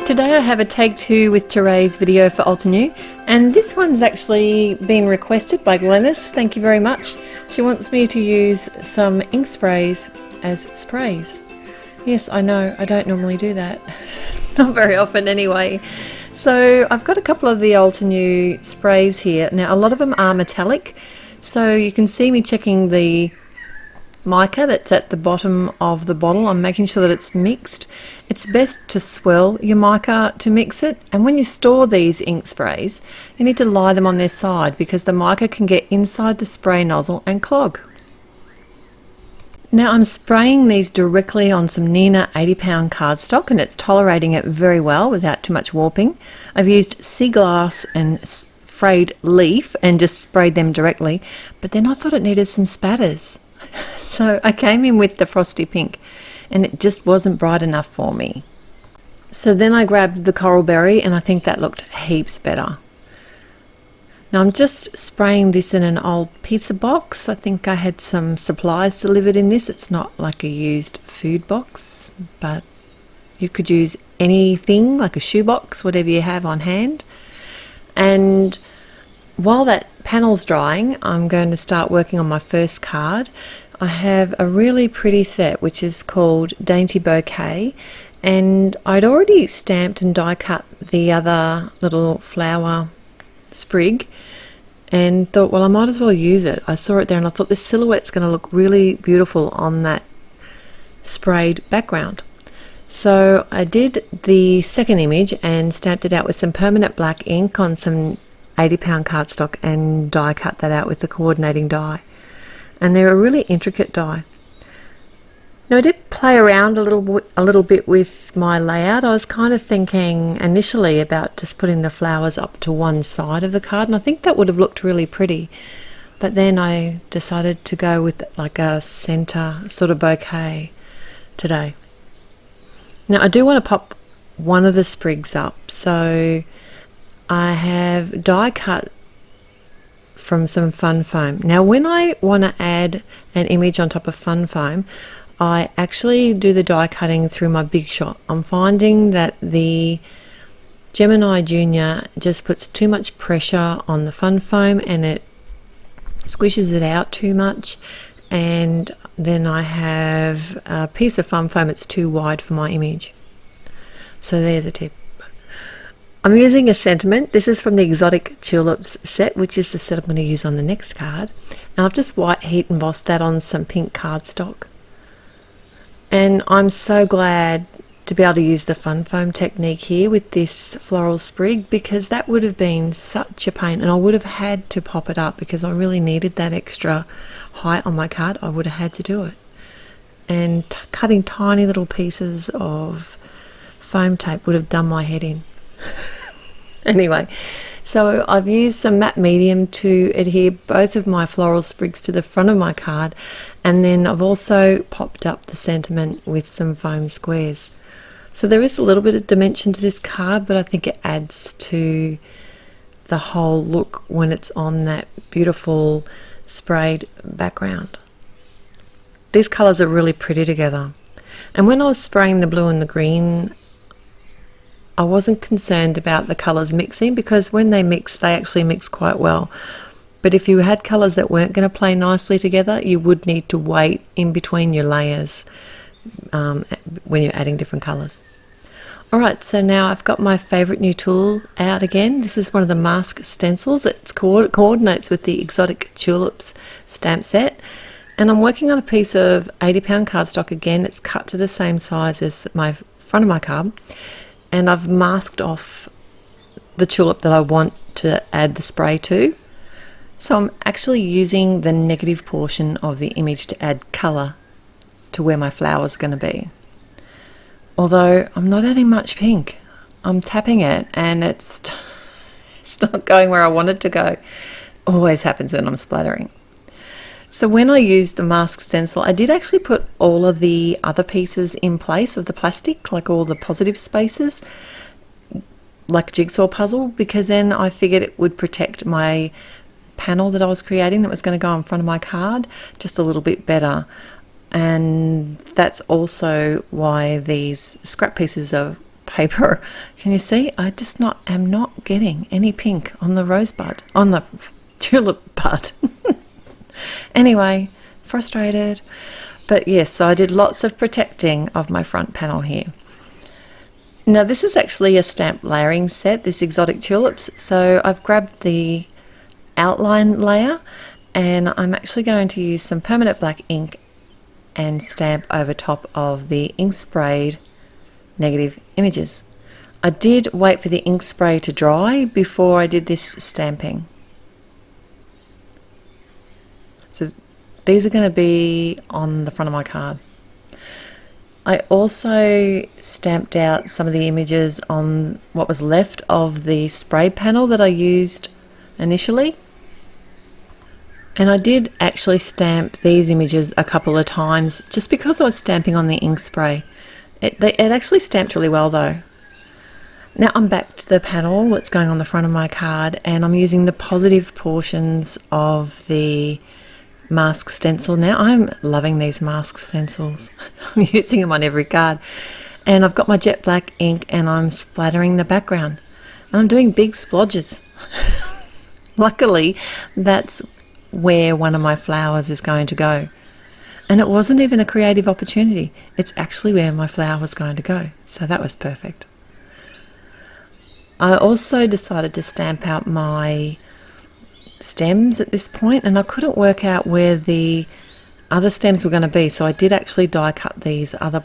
Today I have a take two with Therese video for Altenew, and this one's actually been requested by Glennis. Thank you very much. She wants me to use some ink sprays as sprays. Yes, I know, I don't normally do that. Not very often anyway. So I've got a couple of the Altenew sprays here. Now a lot of them are metallic, so you can see me checking the mica that's at the bottom of the bottle. I'm making sure that it's mixed. It's best to swirl your mica to mix it, and when you store these ink sprays you need to lie them on their side because the mica can get inside the spray nozzle and clog. Now I'm spraying these directly on some neenah 80-pound cardstock, and it's tolerating it very well without too much warping. I've used sea glass and frayed leaf and just sprayed them directly, but then I thought it needed some spatters. So I came in with the frosty pink and it just wasn't bright enough for me. So then I grabbed the coral berry and I think that looked heaps better. Now I'm just spraying this in an old pizza box. I think I had some supplies delivered in this. It's not like a used food box, but you could use anything like a shoebox, whatever you have on hand. And while that panel's drying, I'm going to start working on my first card. I have a really pretty set which is called Dainty Bouquet, and I'd already stamped and die cut the other little flower sprig and thought, well, I might as well use it. I saw it there and I thought this silhouette's going to look really beautiful on that sprayed background. So I did the second image and stamped it out with some permanent black ink on some 80-pound cardstock and die cut that out with the coordinating die. And they're a really intricate die. Now I did play around a little bit with my layout. I was kind of thinking initially about just putting the flowers up to one side of the card, and I think that would have looked really pretty. But then I decided to go with like a center sort of bouquet today. Now I do want to pop one of the sprigs up, so I have die cut from some fun foam. Now when I want to add an image on top of fun foam, I actually do the die cutting through my Big Shot. I'm finding that the Gemini Junior just puts too much pressure on the fun foam and it squishes it out too much, and then I have a piece of fun foam that's too wide for my image. So there's a tip. I'm using a sentiment. This is from the Exotic Tulips set, which is the set I'm going to use on the next card. And I've just white heat embossed that on some pink cardstock. And I'm so glad to be able to use the fun foam technique here with this floral sprig, because that would have been such a pain and I would have had to pop it up because I really needed that extra height on my card. I would have had to do it. And cutting tiny little pieces of foam tape would have done my head in. Anyway, so I've used some matte medium to adhere both of my floral sprigs to the front of my card, and then I've also popped up the sentiment with some foam squares. So there is a little bit of dimension to this card, but I think it adds to the whole look when it's on that beautiful sprayed background. These colours are really pretty together, and when I was spraying the blue and the green, I wasn't concerned about the colours mixing, because when they mix, they actually mix quite well. But if you had colours that weren't going to play nicely together, you would need to wait in between your layers when you're adding different colours. Alright, so now I've got my favourite new tool out again. This is one of the mask stencils. It coordinates with the Exotic Tulips stamp set. And I'm working on a piece of 80-pound cardstock again. It's cut to the same size as my front of my card. And I've masked off the tulip that I want to add the spray to. So I'm actually using the negative portion of the image to add colour to where my flower's going to be. Although I'm not adding much pink. I'm tapping it and it's not going where I want it to go. Always happens when I'm splattering. So when I used the mask stencil, I did actually put all of the other pieces in place of the plastic, like all the positive spaces, like a jigsaw puzzle, because then I figured it would protect my panel that I was creating that was going to go in front of my card just a little bit better. And that's also why these scrap pieces are paper. Can you see? I just am not getting any pink on the rosebud, on the tulip bud. Anyway, frustrated. But yes, so I did lots of protecting of my front panel here. Now this is actually a stamp layering set, this exotic tulips. So I've grabbed the outline layer and I'm actually going to use some permanent black ink and stamp over top of the ink sprayed negative images. I did wait for the ink spray to dry before I did this stamping. So these are going to be on the front of my card. I also stamped out some of the images on what was left of the spray panel that I used initially. And I did actually stamp these images a couple of times just because I was stamping on the ink spray. It actually stamped really well though. Now I'm back to the panel that's going on the front of my card, and I'm using the positive portions of the mask stencil. Now I'm loving these mask stencils. I'm using them on every card. And I've got my jet black ink and I'm splattering the background. And I'm doing big splodges. Luckily, that's where one of my flowers is going to go. And it wasn't even a creative opportunity. It's actually where my flower was going to go. So that was perfect. I also decided to stamp out my stems at this point, and I couldn't work out where the other stems were going to be, so I did actually die cut these other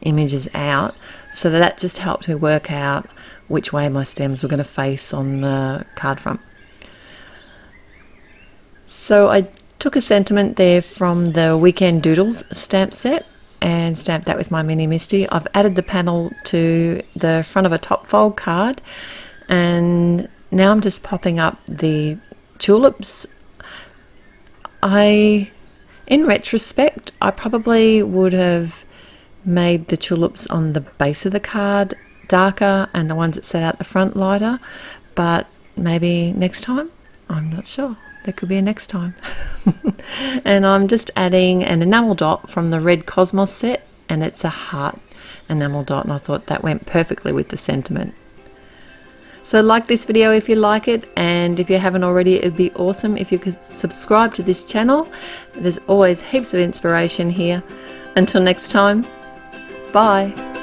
images out, so that just helped me work out which way my stems were going to face on the card front. So I took a sentiment there from the Weekend Doodles stamp set and stamped that with my Mini Misty. I've added the panel to the front of a top fold card, and now I'm just popping up the tulips. In retrospect, I probably would have made the tulips on the base of the card darker and the ones that set out the front lighter, but maybe next time, I'm not sure. There could be a next time. And I'm just adding an enamel dot from the Red Cosmos set, and it's a heart enamel dot, and I thought that went perfectly with the sentiment. So like this video if you like it, and if you haven't already, it'd be awesome if you could subscribe to this channel. There's always heaps of inspiration here. Until next time, bye.